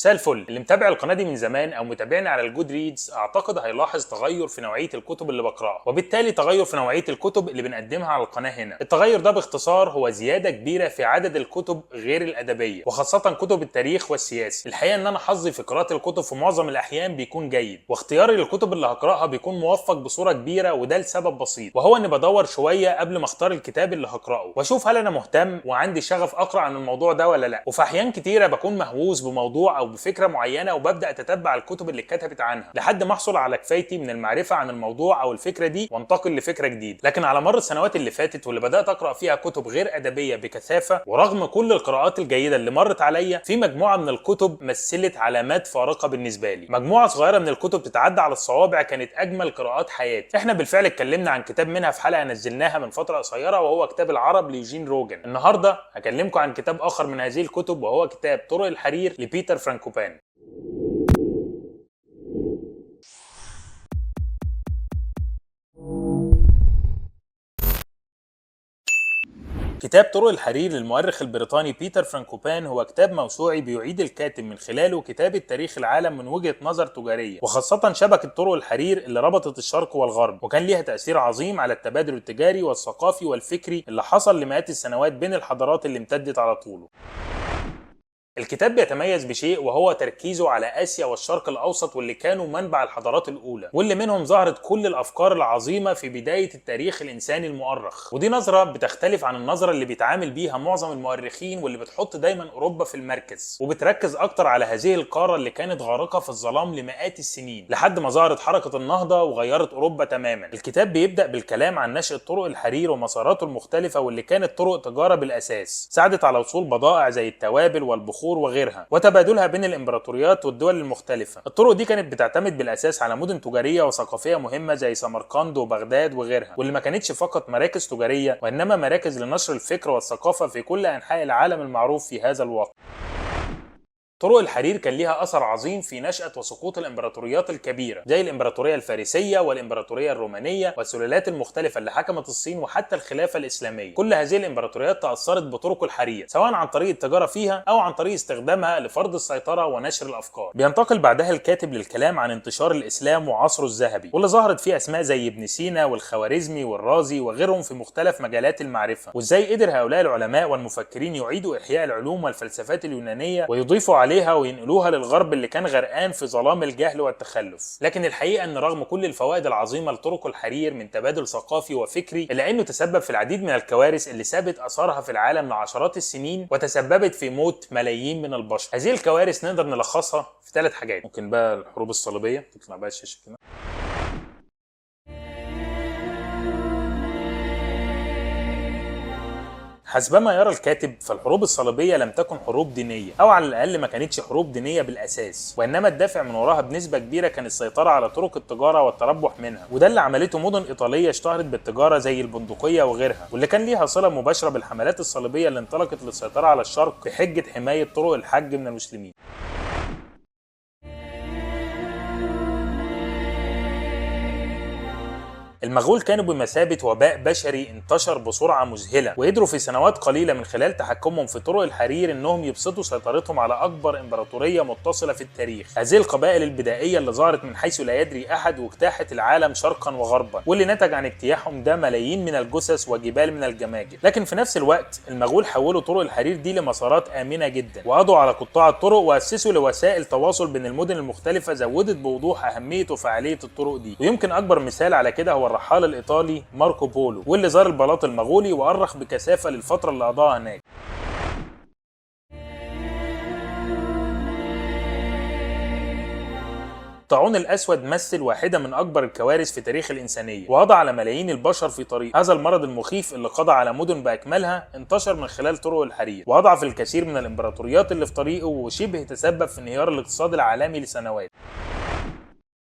مساء الفل. اللي متابع القناه دي من زمان او متابعني على الجود ريدز اعتقد هيلاحظ تغير في نوعيه الكتب اللي بقراها، وبالتالي تغير في نوعيه الكتب اللي بنقدمها على القناه هنا. التغير ده باختصار هو زياده كبيره في عدد الكتب غير الادبيه، وخاصه كتب التاريخ والسياسه. الحقيقه ان انا حظي في قراءه الكتب في معظم الاحيان بيكون جيد، واختياري للكتب اللي هقراها بيكون موفق بصوره كبيره، وده لسبب بسيط، وهو اني بدور شويه قبل ما اختار الكتاب اللي هقراه واشوف هل انا مهتم وعندي شغف اقرا عن الموضوع ده ولا لا. وفي احيان كتيره بكون مهووس بموضوع او بفكره معينه، وببدا اتتبع الكتب اللي اتكتبت عنها لحد ما احصل على كفايتي من المعرفه عن الموضوع او الفكره دي وانتقل لفكره جديده. لكن على مر السنوات اللي فاتت واللي بدات اقرا فيها كتب غير ادبيه بكثافه، ورغم كل القراءات الجيده اللي مرت عليا، في مجموعه من الكتب مثلت علامات فارقه بالنسبه لي. مجموعه صغيره من الكتب تتعدى على الصوابع كانت اجمل قراءات حياتي. احنا بالفعل اتكلمنا عن كتاب منها في حلقه نزلناها من فتره قصيره، وهو كتاب العرب ليوجين روجن. النهارده هكلمكم عن كتاب اخر من هذه الكتب، وهو كتاب طرق الحرير لبيتر فرانكوبان. كتاب طرق الحرير للمؤرخ البريطاني بيتر فرانكوبان هو كتاب موسوعي بيعيد الكاتب من خلاله كتابة تاريخ العالم من وجهة نظر تجارية، وخاصة شبكة طرق الحرير اللي ربطت الشرق والغرب، وكان ليها تأثير عظيم على التبادل التجاري والثقافي والفكري اللي حصل لمئات السنوات بين الحضارات اللي امتدت على طوله. الكتاب بيتميز بشيء، وهو تركيزه على آسيا والشرق الأوسط، واللي كانوا منبع الحضارات الأولى، واللي منهم ظهرت كل الأفكار العظيمة في بداية التاريخ الإنساني المؤرخ. ودي نظرة بتختلف عن النظرة اللي بيتعامل بيها معظم المؤرخين، واللي بتحط دايما أوروبا في المركز، وبتركز أكتر على هذه القارة اللي كانت غارقة في الظلام لمئات السنين لحد ما ظهرت حركة النهضة وغيرت أوروبا تماما. الكتاب بيبدأ بالكلام عن نشأة طرق الحرير ومساراته المختلفة، واللي كانت طرق تجارة بالأساس، ساعدت على وصول بضائع زي التوابل والبخور وغيرها، وتبادلها بين الامبراطوريات والدول المختلفة. الطرق دي كانت بتعتمد بالاساس على مدن تجارية وثقافية مهمة زي سمرقند وبغداد وغيرها، واللي ما كانتش فقط مراكز تجارية، وانما مراكز لنشر الفكر والثقافة في كل انحاء العالم المعروف في هذا الوقت. طرق الحرير كان ليها أثر عظيم في نشأة وسقوط الإمبراطوريات الكبيرة زي الإمبراطورية الفارسية والإمبراطورية الرومانية والسلالات المختلفة اللي حكمت الصين وحتى الخلافة الإسلامية. كل هذه الإمبراطوريات تأثرت بطرق الحرير، سواء عن طريق التجارة فيها أو عن طريق استخدامها لفرض السيطرة ونشر الأفكار. بينتقل بعدها الكاتب للكلام عن انتشار الإسلام وعصره الذهبي، واللي ظهرت فيه أسماء زي ابن سينا والخوارزمي والرازي وغيرهم في مختلف مجالات المعرفة، وإزاي قدر هؤلاء العلماء والمفكرين يعيدوا إحياء العلوم والفلسفات اليونانية ويضيفوا عليها وينقلوها للغرب اللي كان غرقان في ظلام الجهل والتخلف. لكن الحقيقه ان رغم كل الفوائد العظيمه لطرق الحرير من تبادل ثقافي وفكري، الا انه تسبب في العديد من الكوارث اللي سابت اثارها في العالم لعشرات السنين وتسببت في موت ملايين من البشر. هذه الكوارث نقدر نلخصها في 3 حاجات. ممكن بقى الحروب الصليبيه تطلع بقى الشاشه كده. حسبما يرى الكاتب، فالحروب الصليبية لم تكن حروب دينية، أو على الأقل ما كانتش حروب دينية بالأساس، وإنما الدافع من وراها بنسبة كبيرة كان السيطرة على طرق التجارة والتربح منها، وده اللي عملته مدن إيطالية اشتهرت بالتجارة زي البندقية وغيرها، واللي كان ليها صلة مباشرة بالحملات الصليبية اللي انطلقت للسيطرة على الشرق بحجة حماية طرق الحج من المسلمين. المغول كانوا بمثابة وباء بشري انتشر بسرعة مذهلة، وقدروا في سنوات قليلة من خلال تحكمهم في طرق الحرير انهم يبسطوا سيطرتهم على اكبر امبراطورية متصلة في التاريخ. هذه القبائل البدائية اللي ظهرت من حيث لا يدري احد واجتاحت العالم شرقا وغربا، واللي نتج عن اجتياحهم ده ملايين من الجثث وجبال من الجماجم. لكن في نفس الوقت المغول حولوا طرق الحرير دي لمسارات آمنة جدا، وقضوا على قطاع الطرق، واسسوا لوسائل تواصل بين المدن المختلفة زودت بوضوح اهمية وفعالية الطرق دي. ويمكن اكبر مثال على كده هو الرحال الإيطالي ماركو بولو، واللي زار البلاط المغولي وأرخ بكثافة للفترة اللي قضاها هناك. الطاعون الأسود مثل واحدة من أكبر الكوارث في تاريخ الإنسانية، وقضى على ملايين البشر في طريق. هذا المرض المخيف اللي قضى على مدن بأكملها انتشر من خلال طرق الحرير، وأضعف الكثير من الإمبراطوريات اللي في طريقه، وشبه تسبب في انهيار الاقتصاد العالمي لسنوات.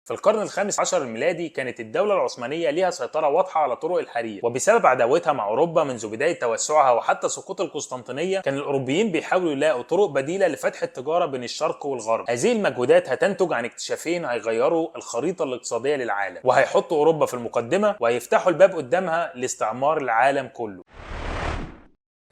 في القرن الخامس عشر الميلادي كانت الدولة العثمانية ليها سيطرة واضحة على طرق الحرير، وبسبب عداوتها مع أوروبا منذ بداية توسعها وحتى سقوط القسطنطينية، كان الأوروبيين بيحاولوا يلاقوا طرق بديلة لفتح التجارة بين الشرق والغرب. هذه المجهودات هتنتج عن اكتشافين هيغيروا الخريطة الاقتصادية للعالم، وهيحطوا أوروبا في المقدمة، وهيفتحوا الباب قدامها لاستعمار العالم كله.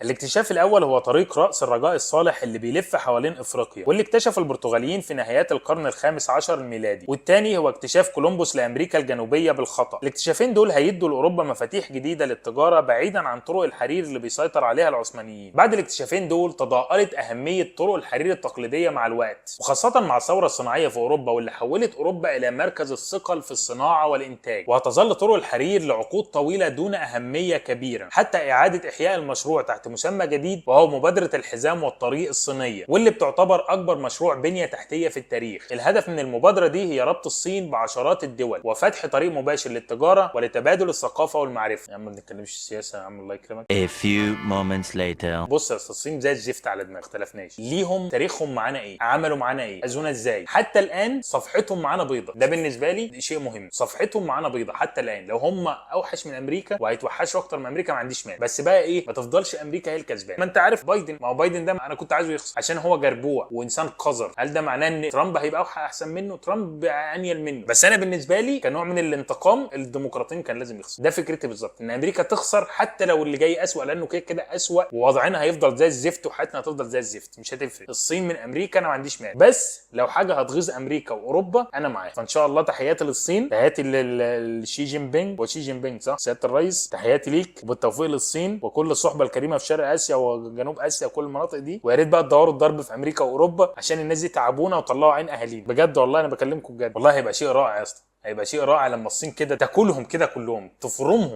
الاكتشاف الاول هو طريق رأس الرجاء الصالح اللي بيلف حوالين افريقيا، واللي اكتشفه البرتغاليين في نهايات القرن الخامس عشر الميلادي. والتاني هو اكتشاف كولومبوس لامريكا الجنوبيه بالخطأ. الاكتشافين دول هيدوا لاوروبا مفاتيح جديده للتجاره بعيدا عن طرق الحرير اللي بيسيطر عليها العثمانيين. بعد الاكتشافين دول تضاءلت اهميه طرق الحرير التقليديه مع الوقت، وخاصه مع الثوره الصناعيه في اوروبا واللي حولت اوروبا الى مركز الثقل في الصناعه والانتاج. وهتظل طرق الحرير لعقود طويله دون اهميه كبيره حتى اعاده احياء المشروع تحت مسمى جديد، وهو مبادرة الحزام والطريق الصينية، واللي بتعتبر أكبر مشروع بنية تحتية في التاريخ. الهدف من المبادرة دي هي ربط الصين بعشرات الدول وفتح طريق مباشر للتجارة ولتبادل الثقافة والمعرفة. يا عم ما بنتكلمش السياسة يا عم، الله يكرمك. A few moments later. بص يا أستاذ، الصين زي الزفت على دماغ، اختلفناش. ليهم تاريخهم معانا ايه؟ عملوا معانا ايه؟ اذونا ازاي؟ حتى الآن صفحتهم معانا بيضة، ده بالنسبة لي شيء مهم. صفحتهم معانا بيضة حتى الآن، لو هم أوحش من أمريكا وهيتوحشوا أكتر من أمريكا ما عنديش مانع، بس بقى ايه؟ ما تفضلش أمريكا هي الكسبان. ما انت عارف بايدن، ما هو بايدن ده انا كنت عايزه يخسر عشان هو جربوع وانسان قذر. هل ده معناه ان ترامب هيبقى احسن منه؟ ترامب انيل منه. بس انا بالنسبه لي كنوع من الانتقام الديمقراطيين كان لازم يخسر. ده فكرتي بالظبط، ان امريكا تخسر حتى لو اللي جاي اسوأ، لانه كده كده اسوأ ووضعنا هيفضل زي الزفت وحياتنا هتفضل زي الزفت. مش هتفرق الصين من امريكا، انا ما عنديش مانع، بس لو حاجه هتغيظ امريكا واوروبا انا معاها. فان شاء الله تحياتي للصين، تحياتي لشي جين بينج، وشي جين بينج صح سياده الرئيس، تحياتي ليك وبالتوفيق للصين وكل الصحبه الكريمه في شرق اسيا وجنوب اسيا وكل المناطق دي. ويا ريت بقى تدوروا الضرب في امريكا واوروبا عشان الناس دي تعبونا وطلعوا عين اهالينا بجد. والله انا بكلمكم بجد، والله هيبقى شيء رائع يا اسطى، هيبقى شيء رائع لما الصين كده تاكلهم كده كلهم،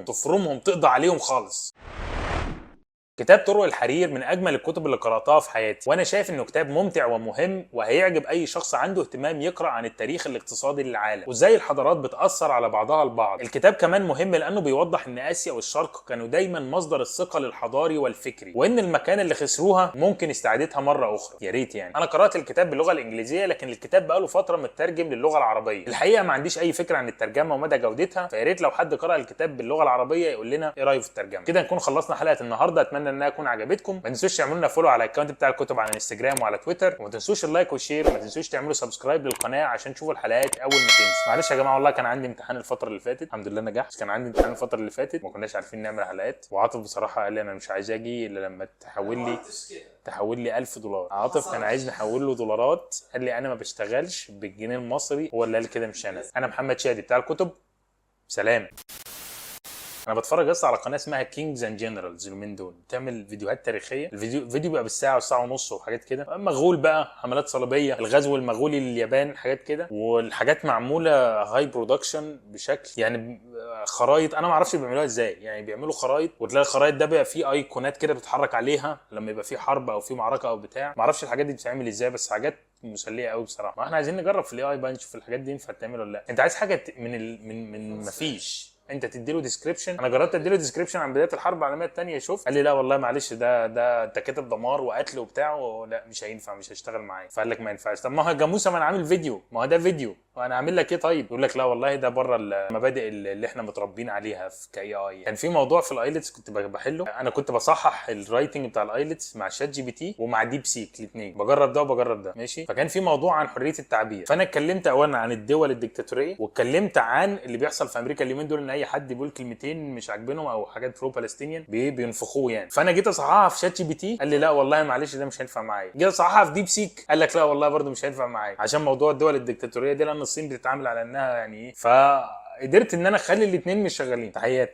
تفرمهم تقضي عليهم خالص. كتاب طرق الحرير من اجمل الكتب اللي قراتها في حياتي، وانا شايف انه كتاب ممتع ومهم وهيعجب اي شخص عنده اهتمام يقرا عن التاريخ الاقتصادي للعالم وازاي الحضارات بتاثر على بعضها البعض. الكتاب كمان مهم لانه بيوضح ان اسيا والشرق كانوا دايما مصدر الثقل الحضاري والفكري، وان المكان اللي خسروها ممكن استعادتها مره اخرى. يا ريت يعني. انا قرات الكتاب باللغه الانجليزيه، لكن الكتاب بقاله فتره مترجم للغه العربيه. الحقيقه ما عنديش اي فكره عن الترجمه ومدى جودتها، فيا ريت لو حد قرا الكتاب باللغه العربيه يقول لنا ايه رايه في الترجمه. كده نكون خلصنا حلقه النهارده، اتمنى انها تكون عجبتكم. ما تنسوش تعملوا لنا فولو على الاكونت بتاع الكتب على انستجرام وعلى تويتر، وما تنسوش اللايك والشير، وما تنسوش تعملوا سبسكرايب للقناه عشان تشوفوا الحلقات اول ما تنزل. معلش يا جماعه والله كان عندي امتحان الفتره اللي فاتت، الحمد لله نجحت، بس كان عندي امتحان الفتره اللي فاتت ما كناش عارفين نعمل حلقات، وعاطف بصراحه قال لي انا مش عايز اجي الا لما تحول لي $1000. عاطف كان عايز نحول له دولارات، قال لي انا ما بشتغلش بالجنيه المصري، هو اللي قال كده مش انا محمد شادي بتاع الكتب. سلام. انا بتفرج اصلا على قناه اسمها كينجز اند جنرالز اليومين دول، بتعمل فيديوهات تاريخيه. الفيديو بيبقى بالساعه والساعه ونص وحاجات كده، مغول بقى، حملات صليبيه، الغزو المغولي لليابان، حاجات كده، والحاجات معموله هاي برودكشن بشكل يعني خرايط انا ما اعرفش بيعملوها ازاي. يعني بيعملوا خرايط وتلاقي الخرايط ده بقى فيه ايقونات كده بتتحرك عليها لما يبقى فيه حرب او فيه معركه او بتاع، ما اعرفش الحاجات دي بتتعمل ازاي، بس حاجات مسليه قوي بصراحه. ما احنا عايزين نجرب في الاي بقى نشوف الحاجات دي ينفع تعمل ولا لا. انت عايز حاجه من مفيش، انت تديله ديسكريبشن. انا جربت اديله ديسكريبشن عن بدايه الحرب العالميه الثانيه، شوف قال لي لا والله معلش ده انت كاتب دمار وقتل وبتاع، لا مش هينفع، مش هشتغل معايا. فقال لك ما ينفعش. طب ما هو جاموسه، ما انا عامل فيديو، ما هو ده فيديو وانا اعمل لك ايه طيب؟ يقول لك لا والله ده بره المبادئ اللي احنا متربيين عليها في كاي اي. كان في موضوع في الايلتس كنت بحله، انا كنت بصحح الرايتنج بتاع الايلتس مع شات جي بي تي ومع ديب سيك، الاثنين بجرب ده وبجرب ده ماشي. فكان في موضوع عن حريه التعبير، فانا اتكلمت اولا عن الدول الديكتاتوريه، واتكلمت عن اللي بيحصل في امريكا اليومين دول، ان اي حد بيقول كلمتين مش عاجبينهم او حاجات برو بالستينيان بينفخوه يعني. فانا جيت اصححها في شات جي بي تي قال لي لا والله معلش ده مش هينفع معايا. جيت اصححها في ديب سيك قال لك لا والله برده مش هينفع معايا، عشان موضوع الدول الديكتاتوريه دي، لان الصين بتتعامل على انها يعني ايه. فقدرت ان انا اخلي الاثنين مش شغالين. تحياتي.